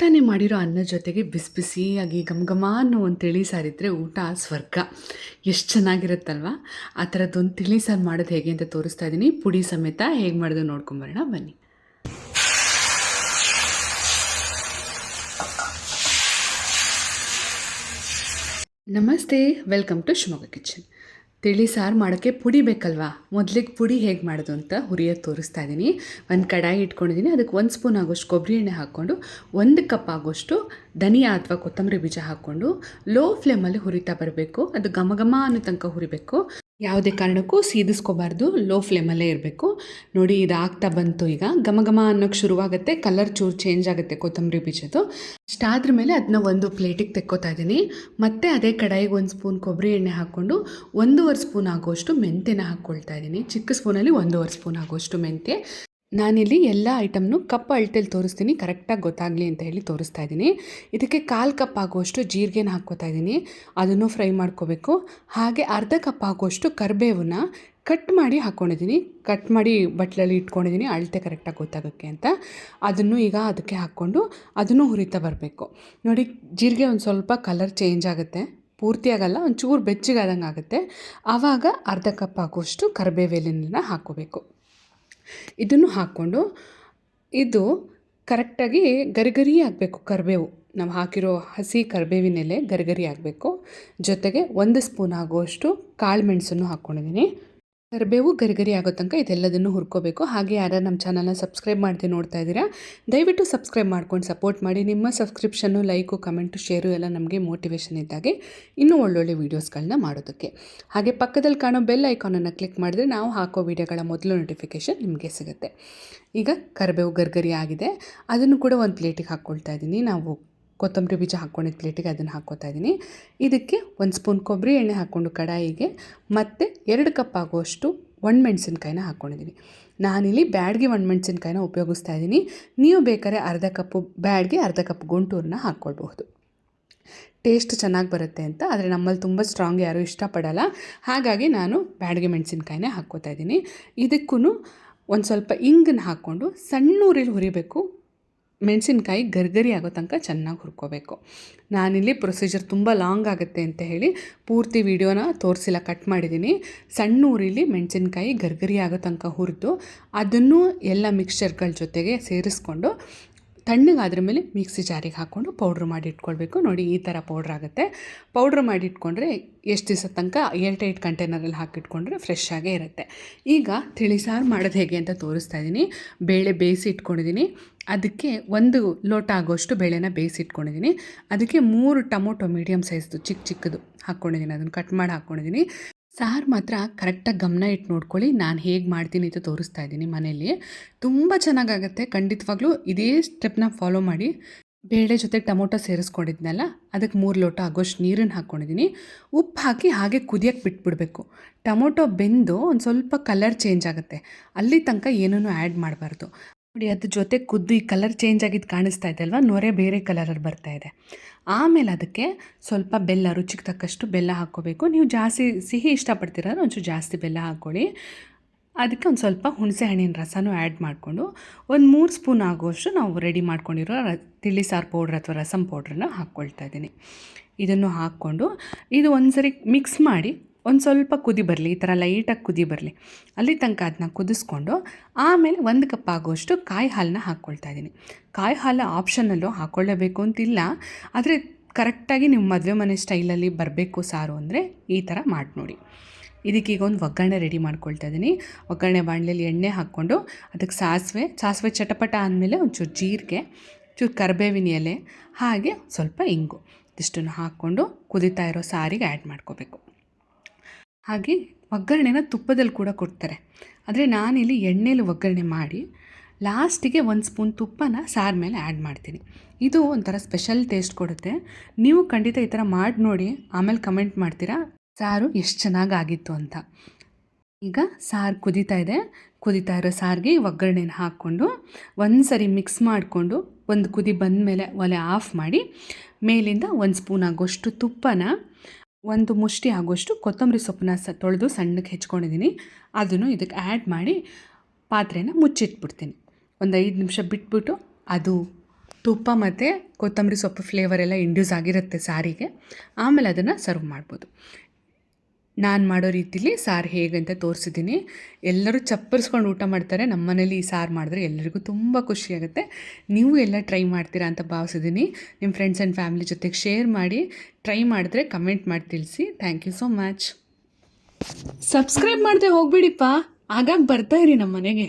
ತಾನೇ ಮಾಡಿರೋ ಅನ್ನದ ಜೊತೆಗೆ ಬಿಸಿ ಬಿಸಿಯಾಗಿ ಘಮ ಘಮ ಅನ್ನೋ ಒಂದು ತಿಳಿ ಸಾರಿದ್ರೆ ಊಟ ಸ್ವರ್ಗ. ಎಷ್ಟು ಚೆನ್ನಾಗಿರುತ್ತಲ್ವ. ಆ ಥರದ್ದೊಂದು ತಿಳಿ ಸಾರು ಮಾಡೋದು ಹೇಗೆ ಅಂತ ತೋರಿಸ್ತಾ ಇದ್ದೀನಿ. ಪುಡಿ ಸಮೇತ ಹೇಗೆ ಮಾಡೋದು ನೋಡ್ಕೊಂಬರೋಣ ಬನ್ನಿ. ನಮಸ್ತೆ, ವೆಲ್ಕಮ್ ಟು ಶಿವಮೊಗ್ಗ ಕಿಚನ್. ತಿಳಿ ಸಾರು ಮಾಡೋಕ್ಕೆ ಪುಡಿ ಬೇಕಲ್ವಾ. ಮೊದಲಿಗೆ ಪುಡಿ ಹೇಗೆ ಮಾಡೋದು ಅಂತ ಹುರಿಯೋದು ತೋರಿಸ್ತಾ ಇದ್ದೀನಿ. ಒಂದು ಕಡಾಯಿ ಇಟ್ಕೊಂಡಿದ್ದೀನಿ. ಅದಕ್ಕೆ 1 ಸ್ಪೂನ್ ಆಗೋಷ್ಟು ಕೊಬ್ಬರಿ ಎಣ್ಣೆ ಹಾಕ್ಕೊಂಡು 1 ಕಪ್ ಆಗೋಷ್ಟು ಧನಿಯಾ ಅಥವಾ ಕೊತ್ತಂಬರಿ ಬೀಜ ಹಾಕ್ಕೊಂಡು ಲೋ ಫ್ಲೇಮಲ್ಲಿ ಹುರಿತಾ ಬರಬೇಕು. ಅದು ಘಮ ಘಮ ಅನ್ನೋ ತನಕ ಹುರಿಬೇಕು. ಯಾವುದೇ ಕಾರಣಕ್ಕೂ ಸೀದಿಸ್ಕೋಬಾರ್ದು, ಲೋ ಫ್ಲೇಮಲ್ಲೇ ಇರಬೇಕು. ನೋಡಿ, ಇದಾಗ್ತಾ ಬಂತು. ಈಗ ಘಮ ಘಮ ಅನ್ನೋಕ್ಕೆ ಶುರುವಾಗುತ್ತೆ. ಕಲರ್ ಚೂರು ಚೇಂಜ್ ಆಗುತ್ತೆ ಕೊತ್ತಂಬರಿ ಬೀಜದ್ದು. ಇಷ್ಟಾದ್ರ ಮೇಲೆ ಅದನ್ನ ಒಂದು ಪ್ಲೇಟಿಗೆ ತೆಕ್ಕೋತಾ ಇದ್ದೀನಿ. ಮತ್ತು ಅದೇ ಕಡಾಯಿಗೆ 1 ಸ್ಪೂನ್ ಕೊಬ್ಬರಿ ಎಣ್ಣೆ ಹಾಕ್ಕೊಂಡು 1.5 ಸ್ಪೂನ್ ಆಗೋಷ್ಟು ಮೆಂತ್ಯನ ಹಾಕ್ಕೊಳ್ತಾ ಇದ್ದೀನಿ. ಚಿಕ್ಕ ಸ್ಪೂನಲ್ಲಿ 1.5 ಸ್ಪೂನ್ ಆಗೋಷ್ಟು ಮೆಂತ್ಯ. ನಾನಿಲ್ಲಿ ಎಲ್ಲ ಐಟಮ್ನು ಕಪ್ ಅಳತೆಯಲ್ಲಿ ತೋರಿಸ್ತೀನಿ, ಕರೆಕ್ಟಾಗಿ ಗೊತ್ತಾಗಲಿ ಅಂತ ಹೇಳಿ ತೋರಿಸ್ತಾ ಇದ್ದೀನಿ. ಇದಕ್ಕೆ 1/4 ಕಪ್ ಆಗುವಷ್ಟು ಜೀರಿಗೆನ ಹಾಕ್ಕೋತಾ ಇದ್ದೀನಿ. ಅದನ್ನು ಫ್ರೈ ಮಾಡ್ಕೋಬೇಕು. ಹಾಗೆ ಅರ್ಧ ಕಪ್ ಆಗುವಷ್ಟು ಕರಿಬೇವನ್ನ ಕಟ್ ಮಾಡಿ ಹಾಕ್ಕೊಂಡಿದ್ದೀನಿ. ಕಟ್ ಮಾಡಿ ಬಟ್ಲಲ್ಲಿ ಇಟ್ಕೊಂಡಿದ್ದೀನಿ, ಅಳತೆ ಕರೆಕ್ಟಾಗಿ ಗೊತ್ತಾಗೋಕ್ಕೆ ಅಂತ. ಅದನ್ನು ಈಗ ಅದಕ್ಕೆ ಹಾಕ್ಕೊಂಡು ಅದನ್ನು ಹುರಿತಾ ಬರಬೇಕು. ನೋಡಿ, ಜೀರಿಗೆ ಒಂದು ಸ್ವಲ್ಪ ಕಲರ್ ಚೇಂಜ್ ಆಗುತ್ತೆ, ಪೂರ್ತಿ ಆಗಲ್ಲ, ಒಂಚೂರು ಬೆಚ್ಚಗಾದಂಗೆ ಆಗುತ್ತೆ. ಆವಾಗ ಅರ್ಧ ಕಪ್ ಆಗುವಷ್ಟು ಕರಿಬೇವೆಲೆನ ಹಾಕ್ಕೋಬೇಕು. ಇದನ್ನು ಹಾಕ್ಕೊಂಡು ಇದು ಕರೆಕ್ಟಾಗಿ ಗರಿಗರಿ ಆಗಬೇಕು. ಕರಿಬೇವು, ನಾವು ಹಾಕಿರೋ ಹಸಿ ಕರಿಬೇವಿನೆಲೆ ಗರಿಗರಿ ಆಗಬೇಕು. ಜೊತೆಗೆ 1 ಸ್ಪೂನ್ ಆಗುವಷ್ಟು ಕಾಳು ಮೆಣಸನ್ನು ಹಾಕ್ಕೊಂಡಿದ್ದೀನಿ. ಕರಿಬೇವು ಗರಿಗರಿ ಆಗೋ ತನಕ ಇದೆಲ್ಲದನ್ನು ಹುರ್ಕೋಬೇಕು. ಹಾಗೆ ಯಾರು ನಮ್ಮ ಚಾನಲ್ನ ಸಬ್ಸ್ಕ್ರೈಬ್ ಮಾಡದೆ ನೋಡ್ತಾ ಇದ್ದೀರಾ, ದಯವಿಟ್ಟು ಸಬ್ಸ್ಕ್ರೈಬ್ ಮಾಡ್ಕೊಂಡು ಸಪೋರ್ಟ್ ಮಾಡಿ. ನಿಮ್ಮ ಸಬ್ಸ್ಕ್ರಿಪ್ಷನ್ನು, ಲೈಕು, ಕಮೆಂಟು, ಶೇರು ಎಲ್ಲ ನಮಗೆ ಮೋಟಿವೇಶನ್ ಇದ್ದಾಗೆ ಇನ್ನೂ ಒಳ್ಳೊಳ್ಳೆ ವೀಡಿಯೋಸ್ಗಳನ್ನ ಮಾಡೋದಕ್ಕೆ. ಹಾಗೆ ಪಕ್ಕದಲ್ಲಿ ಕಾಣೋ ಬೆಲ್ ಐಕಾನನ್ನು ಕ್ಲಿಕ್ ಮಾಡಿದ್ರೆ ನಾವು ಹಾಕೋ ವೀಡಿಯೋಗಳ ಮೊದಲು ನೋಟಿಫಿಕೇಷನ್ ನಿಮಗೆ ಸಿಗುತ್ತೆ. ಈಗ ಕರಿಬೇವು ಗರ್ಗರಿ ಆಗಿದೆ. ಅದನ್ನು ಕೂಡ ಒಂದು ಪ್ಲೇಟಿಗೆ ಹಾಕ್ಕೊಳ್ತಾ ಇದ್ದೀನಿ. ನಾವು ಕೊತ್ತಂಬರಿ ಬೀಜ ಹಾಕ್ಕೊಂಡಿದ್ದ ಪ್ಲೇಟಿಗೆ ಅದನ್ನು ಹಾಕ್ಕೋತಾ ಇದ್ದೀನಿ. ಇದಕ್ಕೆ 1 ಸ್ಪೂನ್ ಕೊಬ್ಬರಿ ಎಣ್ಣೆ ಹಾಕ್ಕೊಂಡು ಕಡಾಯಿಗೆ ಮತ್ತು 2 ಕಪ್ ಆಗುವಷ್ಟು ಒಣಮೆಣಸಿನ್ಕಾಯಿನ ಹಾಕ್ಕೊಂಡಿದ್ದೀನಿ. ನಾನಿಲ್ಲಿ ಬ್ಯಾಡ್ಗೆ ಒಣಮೆಣಸಿನ್ಕಾಯಿನ ಉಪಯೋಗಿಸ್ತಾ ಇದ್ದೀನಿ. ನೀವು ಬೇಕಾದ್ರೆ ಅರ್ಧ ಕಪ್ಪು ಬ್ಯಾಡ್ಗೆ, ಅರ್ಧ ಕಪ್ ಗುಂಟೂರನ್ನ ಹಾಕ್ಕೊಳ್ಬಹುದು. ಟೇಸ್ಟ್ ಚೆನ್ನಾಗಿ ಬರುತ್ತೆ ಅಂತ. ಆದರೆ ನಮ್ಮಲ್ಲಿ ತುಂಬ ಸ್ಟ್ರಾಂಗ್ ಯಾರೂ ಇಷ್ಟಪಡಲ್ಲ, ಹಾಗಾಗಿ ನಾನು ಬ್ಯಾಡ್ಗೆ ಮೆಣಸಿನ್ಕಾಯಿನೇ ಹಾಕ್ಕೋತಾ ಇದ್ದೀನಿ. ಇದಕ್ಕೂ ಒಂದು ಸ್ವಲ್ಪ ಇಂಗನ್ನು ಹಾಕ್ಕೊಂಡು ಸಣ್ಣ ಉರಿಲಿ ಹುರಿಬೇಕು. ಮೆಣಸಿನ್ಕಾಯಿ ಗರ್ಗರಿ ಆಗೋ ತನಕ ಚೆನ್ನಾಗಿ ಹುರ್ಕೋಬೇಕು. ನಾನಿಲ್ಲಿ ಪ್ರೊಸೀಜರ್ ತುಂಬ ಲಾಂಗ್ ಆಗುತ್ತೆ ಅಂತ ಹೇಳಿ ಪೂರ್ತಿ ವಿಡಿಯೋನ ತೋರಿಸಿಲ್ಲ, ಕಟ್ ಮಾಡಿದ್ದೀನಿ. ಸಣ್ಣ ಉರಿಲಿ ಮೆಣಸಿನ್ಕಾಯಿ ಗರ್ಗರಿ ಆಗೋ ತನಕ ಹುರಿದು ಅದನ್ನು ಎಲ್ಲ ಮಿಕ್ಸ್ಚರ್ಗಳ ಜೊತೆಗೆ ಸೇರಿಸ್ಕೊಂಡು ತಣ್ಣಗಾದ್ರ ಮೇಲೆ ಮಿಕ್ಸಿ ಜಾರಿಗೆ ಹಾಕ್ಕೊಂಡು ಪೌಡ್ರ್ ಮಾಡಿ ಇಟ್ಕೊಳ್ಬೇಕು. ನೋಡಿ, ಈ ಥರ ಪೌಡ್ರ್ ಆಗುತ್ತೆ. ಪೌಡ್ರ್ ಮಾಡಿ ಇಟ್ಕೊಂಡ್ರೆ ಎಷ್ಟು ದಿವಸ ತನಕ ಏರ್ಟೈಟ್ ಕಂಟೈನರಲ್ಲಿ ಹಾಕಿಟ್ಕೊಂಡ್ರೆ ಫ್ರೆಶ್ ಆಗೇ ಇರುತ್ತೆ. ಈಗ ತಿಳಿ ಸಾರು ಮಾಡೋದು ಹೇಗೆ ಅಂತ ತೋರಿಸ್ತಾ ಇದ್ದೀನಿ. ಬೇಳೆ ಬೇಯಿಸಿ ಇಟ್ಕೊಂಡಿದ್ದೀನಿ. ಅದಕ್ಕೆ 1 ಲೋಟ ಆಗೋಷ್ಟು ಬೇಳೆನ ಬೇಯಿಸಿ ಇಟ್ಕೊಂಡಿದ್ದೀನಿ. ಅದಕ್ಕೆ 3 ಟೊಮೊಟೊ ಮೀಡಿಯಮ್ ಸೈಜ್ದು ಚಿಕ್ಕ ಚಿಕ್ಕದು ಹಾಕ್ಕೊಂಡಿದ್ದೀನಿ. ಅದನ್ನು ಕಟ್ ಮಾಡಿ ಹಾಕ್ಕೊಂಡಿದ್ದೀನಿ. ಸಾರು ಮಾತ್ರ ಕರೆಕ್ಟಾಗಿ ಗಮನ ಇಟ್ಟು ನೋಡ್ಕೊಳ್ಳಿ. ನಾನು ಹೇಗೆ ಮಾಡ್ತೀನಿ ಅಂತ ತೋರಿಸ್ತಾ ಇದ್ದೀನಿ ಮನೇಲಿ. ತುಂಬ ಚೆನ್ನಾಗಾಗುತ್ತೆ. ಖಂಡಿತವಾಗ್ಲೂ ಇದೇ ಸ್ಟೆಪ್ನ ಫಾಲೋ ಮಾಡಿ. ಬೇಳೆ ಜೊತೆ ಟೊಮೊಟೊ ಸೇರಿಸ್ಕೊಂಡಿದ್ನಲ್ಲ, ಅದಕ್ಕೆ 3 ಲೋಟ ಆಗೋಷ್ಟು ನೀರನ್ನು ಹಾಕ್ಕೊಂಡಿದ್ದೀನಿ. ಉಪ್ಪು ಹಾಕಿ ಹಾಗೆ ಕುದಿಯೋಕ್ಕೆ ಬಿಟ್ಬಿಡಬೇಕು. ಟೊಮೊಟೊ ಬೆಂದು ಒಂದು ಸ್ವಲ್ಪ ಕಲರ್ ಚೇಂಜ್ ಆಗುತ್ತೆ, ಅಲ್ಲಿ ತನಕ ಏನೂ ಆ್ಯಡ್ ಮಾಡಬಾರ್ದು. ನೋಡಿ, ಅದ್ರ ಜೊತೆ ಕುದ್ದು ಈ ಕಲರ್ ಚೇಂಜ್ ಆಗಿದ್ದು ಕಾಣಿಸ್ತಾ ಇದೆ ಅಲ್ವಾ, ನೊರೆ ಬೇರೆ ಕಲರಲ್ಲಿ ಬರ್ತಾ ಇದೆ. ಆಮೇಲೆ ಅದಕ್ಕೆ ಸ್ವಲ್ಪ ಬೆಲ್ಲ, ರುಚಿಗೆ ತಕ್ಕಷ್ಟು ಬೆಲ್ಲ ಹಾಕ್ಕೋಬೇಕು. ನೀವು ಜಾಸ್ತಿ ಸಿಹಿ ಇಷ್ಟಪಡ್ತೀರಾದ್ರೆ ಒಂಚೂರು ಜಾಸ್ತಿ ಬೆಲ್ಲ ಹಾಕ್ಕೊಳ್ಳಿ. ಅದಕ್ಕೆ ಒಂದು ಸ್ವಲ್ಪ ಹುಣಸೆ ಹಣ್ಣಿನ ರಸನೂ ಆ್ಯಡ್ ಮಾಡಿಕೊಂಡು 3 ಸ್ಪೂನ್ ಆಗುವಷ್ಟು ನಾವು ರೆಡಿ ಮಾಡ್ಕೊಂಡಿರೋ ತಿಳಿ ಸಾರು ಪೌಡ್ರ್ ಅಥವಾ ರಸಮ್ ಪೌಡ್ರನ್ನ ಹಾಕ್ಕೊಳ್ತಾ ಇದ್ದೀನಿ. ಇದನ್ನು ಹಾಕ್ಕೊಂಡು ಇದು ಒಂದು ಸರಿ ಮಿಕ್ಸ್ ಮಾಡಿ ಒಂದು ಸ್ವಲ್ಪ ಕುದಿ ಬರಲಿ, ಈ ಥರ ಲೈಟಾಗಿ ಕುದಿ ಬರಲಿ, ಅಲ್ಲಿ ತನಕ ಅದನ್ನ ಕುದಿಸ್ಕೊಂಡು ಆಮೇಲೆ 1 ಕಪ್ ಆಗುವಷ್ಟು ಕಾಯಿ ಹಾಲನ್ನ ಹಾಕ್ಕೊಳ್ತಾ ಇದ್ದೀನಿ. ಕಾಯಿ ಹಾಲು ಆಪ್ಷನಲ್ಲು, ಹಾಕ್ಕೊಳ್ಳೇಬೇಕು ಅಂತಿಲ್ಲ. ಆದರೆ ಕರೆಕ್ಟಾಗಿ ನೀವು ಮದುವೆ ಮನೆ ಸ್ಟೈಲಲ್ಲಿ ಬರಬೇಕು ಸಾರು ಅಂದರೆ ಈ ಥರ ಮಾಡಿ ನೋಡಿ. ಇದಕ್ಕೀಗ ಒಂದು ಒಗ್ಗರಣೆ ರೆಡಿ ಮಾಡ್ಕೊಳ್ತಾ ಇದ್ದೀನಿ. ಒಗ್ಗರಣೆ ಬಾಣಲೆಯಲ್ಲಿ ಎಣ್ಣೆ ಹಾಕ್ಕೊಂಡು ಅದಕ್ಕೆ ಸಾಸಿವೆ ಚಟಪಟ ಆದಮೇಲೆ ಒಂಚೂರು ಜೀರಿಗೆ, ಚೂರು ಕರಿಬೇವಿನ ಎಲೆ, ಹಾಗೆ ಸ್ವಲ್ಪ ಇಂಗು, ಇದಿಷ್ಟನ್ನು ಹಾಕ್ಕೊಂಡು ಕುದೀತಾ ಇರೋ ಸಾರಿಗೆ ಆ್ಯಡ್ ಮಾಡ್ಕೋಬೇಕು. ಹಾಗೆ ಒಗ್ಗರಣೆನ ತುಪ್ಪದಲ್ಲಿ ಕೂಡ ಕೊಡ್ತಾರೆ, ಆದರೆ ನಾನಿಲ್ಲಿ ಎಣ್ಣೆಲಿ ಒಗ್ಗರಣೆ ಮಾಡಿ ಲಾಸ್ಟಿಗೆ 1 ಸ್ಪೂನ್ ತುಪ್ಪನ ಸಾರು ಮೇಲೆ ಆ್ಯಡ್ ಮಾಡ್ತೀನಿ. ಇದು ಒಂಥರ ಸ್ಪೆಷಲ್ ಟೇಸ್ಟ್ ಕೊಡುತ್ತೆ. ನೀವು ಖಂಡಿತ ಈ ಥರ ಮಾಡಿ ನೋಡಿ, ಆಮೇಲೆ ಕಮೆಂಟ್ ಮಾಡ್ತೀರಾ ಸಾರು ಎಷ್ಟು ಚೆನ್ನಾಗಾಗಿತ್ತು ಅಂತ. ಈಗ ಸಾರು ಕುದೀತಾ ಇರೋ ಸಾರಿಗೆ ಒಗ್ಗರಣೆನ ಹಾಕ್ಕೊಂಡು ಒಂದು ಸರಿ ಮಿಕ್ಸ್ ಮಾಡಿಕೊಂಡು ಒಂದು ಕುದಿ ಬಂದ ಮೇಲೆ ಒಲೆ ಆಫ್ ಮಾಡಿ ಮೇಲಿಂದ 1 ಸ್ಪೂನ್ ಆಗೋಷ್ಟು ತುಪ್ಪನ, 1 ಮುಷ್ಟಿ ಆಗೋಷ್ಟು ಕೊತ್ತಂಬರಿ ಸೊಪ್ಪನ್ನ ತೊಳೆದು ಸಣ್ಣಕ್ಕೆ ಹೆಚ್ಕೊಂಡಿದ್ದೀನಿ, ಅದನ್ನು ಇದಕ್ಕೆ ಆ್ಯಡ್ ಮಾಡಿ ಪಾತ್ರೆನ ಮುಚ್ಚಿಟ್ಬಿಡ್ತೀನಿ. ಒಂದು 5 ನಿಮಿಷ ಬಿಟ್ಬಿಟ್ಟು ಅದು ತುಪ್ಪ ಮತ್ತು ಕೊತ್ತಂಬರಿ ಸೊಪ್ಪು ಫ್ಲೇವರ್ ಎಲ್ಲ ಇಂಡ್ಯೂಸ್ ಆಗಿರುತ್ತೆ ಸಾರಿಗೆ. ಆಮೇಲೆ ಅದನ್ನು ಸರ್ವ್ ಮಾಡ್ಬೋದು. ನಾನು ಮಾಡೋ ರೀತಿಲಿ ಸಾರು ಹೇಗಂತ ತೋರಿಸಿದ್ದೀನಿ. ಎಲ್ಲರೂ ಚಪ್ಪರಿಸ್ಕೊಂಡು ಊಟ ಮಾಡ್ತಾರೆ. ನಮ್ಮ ಮನೇಲಿ ಈ ಸಾರು ಮಾಡಿದ್ರೆ ಎಲ್ಲರಿಗೂ ತುಂಬ ಖುಷಿಯಾಗುತ್ತೆ. ನೀವು ಎಲ್ಲ ಟ್ರೈ ಮಾಡ್ತೀರಾ ಅಂತ ಭಾವಿಸಿದ್ದೀನಿ. ನಿಮ್ಮ ಫ್ರೆಂಡ್ಸ್ ಆ್ಯಂಡ್ ಫ್ಯಾಮಿಲಿ ಜೊತೆಗೆ ಶೇರ್ ಮಾಡಿ. ಟ್ರೈ ಮಾಡಿದ್ರೆ ಕಮೆಂಟ್ ಮಾಡಿ ತಿಳಿಸಿ. Thank you so much. Subscribe ಮಾಡದೆ ಹೋಗ್ಬಿಡಿಪ್ಪ, ಆಗಾಗ ಬರ್ತಾ ಇರಿ ನಮ್ಮ ಮನೆಗೆ.